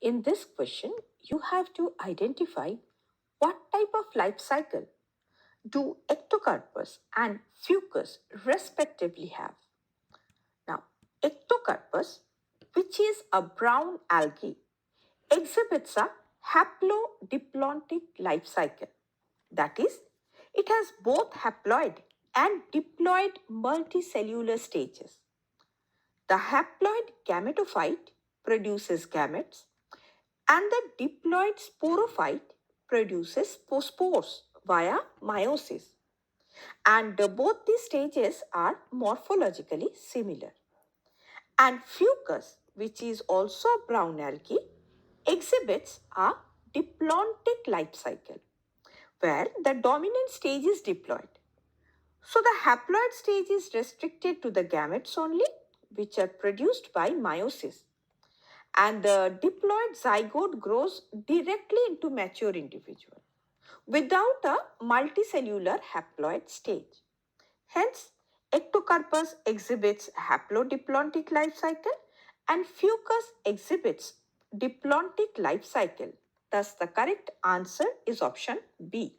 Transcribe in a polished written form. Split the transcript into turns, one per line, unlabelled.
In this question, you have to identify what type of life cycle do ectocarpus and fucus respectively have. Now, ectocarpus, which is a brown algae, exhibits a haplodiplontic life cycle. That is, it has both haploid and diploid multicellular stages. The haploid gametophyte produces gametes and the diploid sporophyte produces spores via meiosis. And both these stages are morphologically similar. And fucus, which is also a brown algae, exhibits a diplontic life cycle where the dominant stage is diploid. So the haploid stage is restricted to the gametes only, which are produced by meiosis. And the diploid zygote grows directly into mature individual without a multicellular haploid stage. Hence, ectocarpus exhibits haplodiplontic life cycle and fucus exhibits diplontic life cycle. Thus, the correct answer is option B.